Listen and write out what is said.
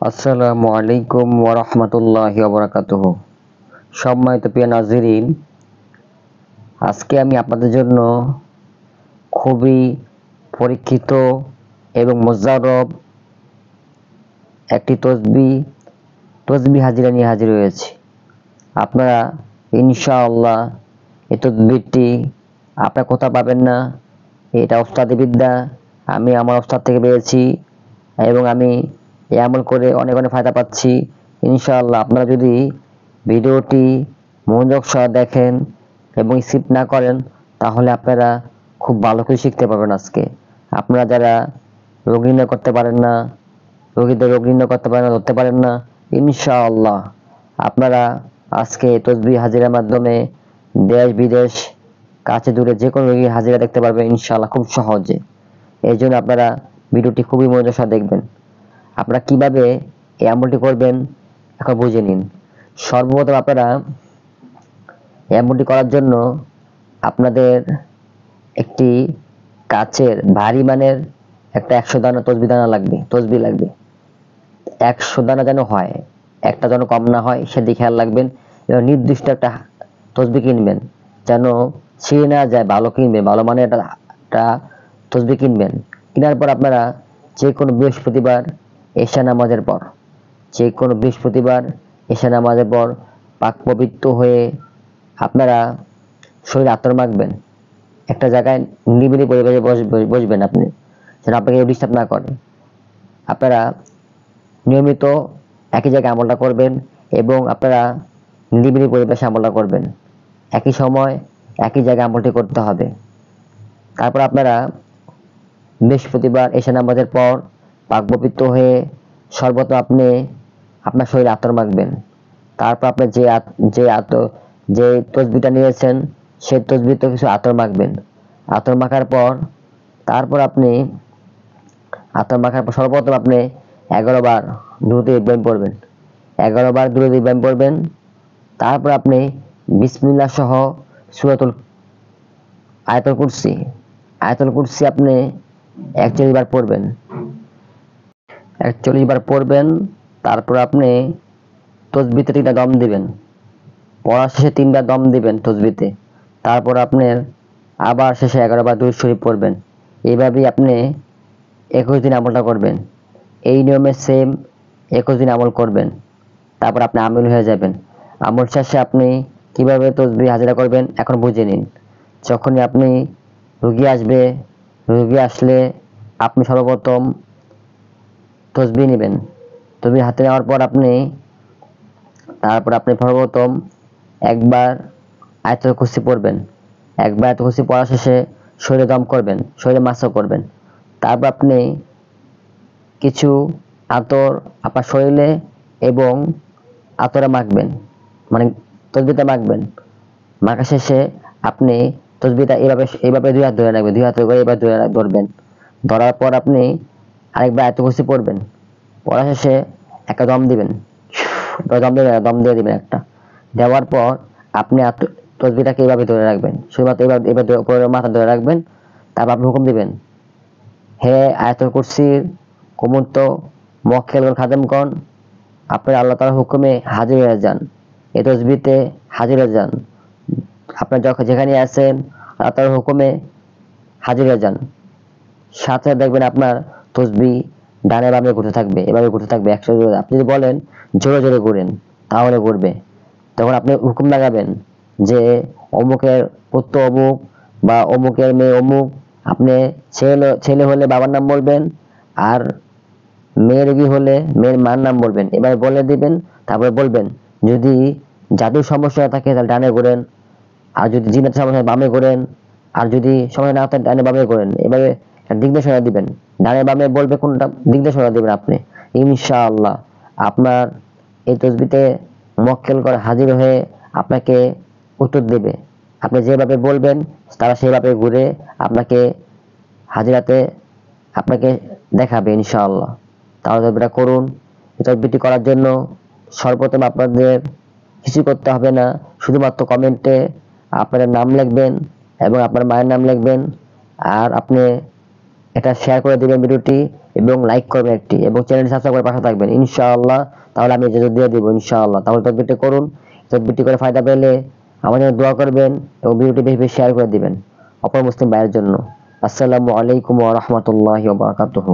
আসসালামু আলাইকুম ওয়া রাহমাতুল্লাহি ওয়া বারাকাতুহু। সম্মানিত প্রিয় নাজরিন, আজকে আমি আপনাদের জন্য খুবই পরীক্ষিত এবং মুজাররব একটি তসবিহ হাজিরা নিয়ে হাজির হয়েছি। আপনারা ইনশাআল্লাহ এই তসবিহটি আপনারা কোথাও পাবেন না। এটা ওস্তাদি বিদ্যা, আমি আমার ওস্তাদ থেকে পেয়েছি এবং আমি এই আমল করে অনেক অনেক ফায়দা পাচ্ছি। ইনশাআল্লাহ আপনারা যদি ভিডিওটি মনোযোগ সহ দেখেন এবং স্কিপ না করেন তাহলে আপনারা খুব ভালো করে শিখতে পারবেন। আজকে আপনারা যারা রোগ নির্ণয় করতে পারেন না, রোগীদের রোগ নির্ণয় করতে পারেন না, ধরতে পারেন না, ইনশাআল্লাহ আপনারা আজকে তসবিহ হাজিরার মাধ্যমে দেশ বিদেশ কাছে দূরে যে কোনো রোগী হাজিরা দেখতে পারবেন ইনশাআল্লাহ খুব সহজে। এই জন্য আপনারা ভিডিওটি খুবই মনোযোগ সহ দেখবেন। আপনারা কিভাবে এই আমলটি করবেন এখন বুঝে নিন। সর্বপ্রথম আপনারা এই আমলটি করার জন্য আপনাদের একটি কাচের ভারী মানের একটা 100 দানা তসবিহ লাগবে। 100 দানা যেন হয়, একটা যেন কম না হয় সেদিকে খেয়াল রাখবেন। এবং নির্দিষ্ট একটা তসবিহ কিনবেন, যেন ছিঁড়ে না যায়, ভালো কিনবেন, ভালো মানের একটা তসবিহ কিনবেন। কেনার পর আপনারা যে কোনো বৃহস্পতিবার এশা নামাজের পর পাক পবিত্র হয়ে আপনারা শরীরে আতর মাখবেন। একটা জায়গায় নিরিবিলি পরিবেশে বসবেন আপনি, যেন আপনাকে ডিস্টার্ব না করে। আপনারা নিয়মিত একই জায়গায় আমলটা করবেন এবং আপনারা নিরিবিলি পরিবেশে আমলটা করবেন। একই সময় একই জায়গায় আমলটি করতে হবে। তারপর আপনারা বৃহস্পতিবার এশা নামাজের পর পাক পবিত্র হয়ে সর্বপ্রথম আপনি আপনার শরীরে আতর মাখবেন। তারপর আপনি যে তসবিহটা নিয়েছেন সেই তসবিহতে কিছু আতর মাখবেন। আতর মাখার পর সর্বপ্রথম আপনি 11 বার দুরূদ ইব্রাহিম পড়বেন। 11 বার দুরূদ ইব্রাহিম পড়বেন। তারপর আপনি বিসমিল্লাহ সহ সূরাতুল আয়াতুল কুরসি আপনি 41 বার পড়বেন। 41 বার পড়বেন। তারপর আপনি তসবিহতে 3টা দম দিবেন। পড়ার শেষে 3টা দম দিবেন তসবিহতে। তারপর আপনি আবার শেষে 11 বার দুরূদ শরীফ পড়বেন। এইভাবেই আপনি 21 দিন আমলটা করবেন। এই নিয়মে সেম 21 দিন আমল করবেন। তারপর আপনি আমিন হয়ে যাবেন। আমল শেষে আপনি কিভাবে তসবিহ হাজিরা করবেন এখন বুঝে নিন। যখনই আপনি রোগী আসলে আপনি সর্বপ্রথম তসবিহ নেবেন। তসবিহ হাতে নেওয়ার পর তারপর আপনি সর্বপ্রথম একবার আয়াতুল কুরসি পড়বেন। একবার আয়াতুল কুরসি পড়া শেষে শরীরে দম করবেন, শরীরে মাসাজ করবেন। তারপর আপনি কিছু আতর আপনার শরীরে এবং আতরে মাখবেন, মানে তসবিহটা মাখবেন। মাখা শেষে আপনি তসবিহটা এইভাবে 2 হাত ধরে রাখবেন, 2 হাত করে এবার ধরবেন। ধরার পর আপনি আরেকবার আয়াতুল কুরসি পড়বেন। পড়া শেষে একটা দম দিবেন, দম দিয়ে দিবেন একটা। দেওয়ার পর আপনি তসবিহটাকে এইভাবে ধরে রাখবেন, শুধুমাত্র এবার মাথা ধরে রাখবেন। তারপর আপনি হুকুম দিবেন, হে আয়াতুল কুরসির কুমন্ত মক্কেলগণ খাদেমগণ, আপনারা আল্লাহ তাআলার হুকুমে হাজির হয়ে যান, এই তসবিহতে হাজির হয়ে যান। আপনারা যেখানে আছেন আল্লাহ তাআলার হুকুমে হাজির হয়ে যান। সাথে দেখবেন আপনার তসবিহ ডানে বামে ঘুরতে থাকবে, এভাবে ঘুরতে থাকবে 100 জোরে। আপনি যদি বলেন জোরে জোরে ঘুরেন তাহলে ঘুরবে। তখন আপনি হুকুম লাগাবেন যে অমুকের পুত্র অমুক বা অমুকের মেয়ে অমুক। আপনি ছেলে হলে বাবার নাম বলবেন, আর মেয়ে রোগী হলে মেয়ের মার নাম বলবেন। এবার বলে দিবেন। তারপরে বলবেন যদি জাদুর সমস্যা থাকে তাহলে ডানে ঘোরেন, আর যদি জিনের সমস্যা বামে ঘোরেন, আর যদি সমস্যা না থাকে ডানে বামে ঘোরেন। এভাবে দিক নির্দেশনা দিবেন। ডানে বামে বলবে কোনটা দিক নির্দেশনা দিবেন আপনি। ইনশাআল্লাহ আপনার এই তসবিহতে মক্কেল করে হাজির হয়ে আপনাকে উত্তর দেবে। আপনি যেভাবে বলবেন তারা সেভাবে ঘুরে আপনাকে হাজিরাতে আপনাকে দেখাবে ইনশাআল্লাহ। তাহলে এটা করুন। এই তসবিহটি করার জন্য সর্বপ্রথম আপনাদের কিছু করতে হবে না, শুধুমাত্র কমেন্টে আপনাদের নাম লিখবেন এবং আপনার মায়ের নাম লিখবেন। আর আপনি এটা শেয়ার করে দিবেন ভিডিওটি এবং লাইক করবেন একটি, এবং চ্যানেলটি সাবস্ক্রাইব করে পাশে থাকবেন ইনশাআল্লাহ। তাহলে আমি ইজাজত দিয়ে দিব ইনশাআল্লাহ। তাহলে তদবিরটি করুন, তদবিরটি করে ফায়দা পেলে আমার জন্য দোয়া করবেন এবং ভিডিওটি বেশি বেশি শেয়ার করে দিবেন অপর মুসলিম ভাইয়ের জন্য। আসসালামু আলাইকুম ওয়া রাহমাতুল্লাহি ওয়া বারাকাতুহু।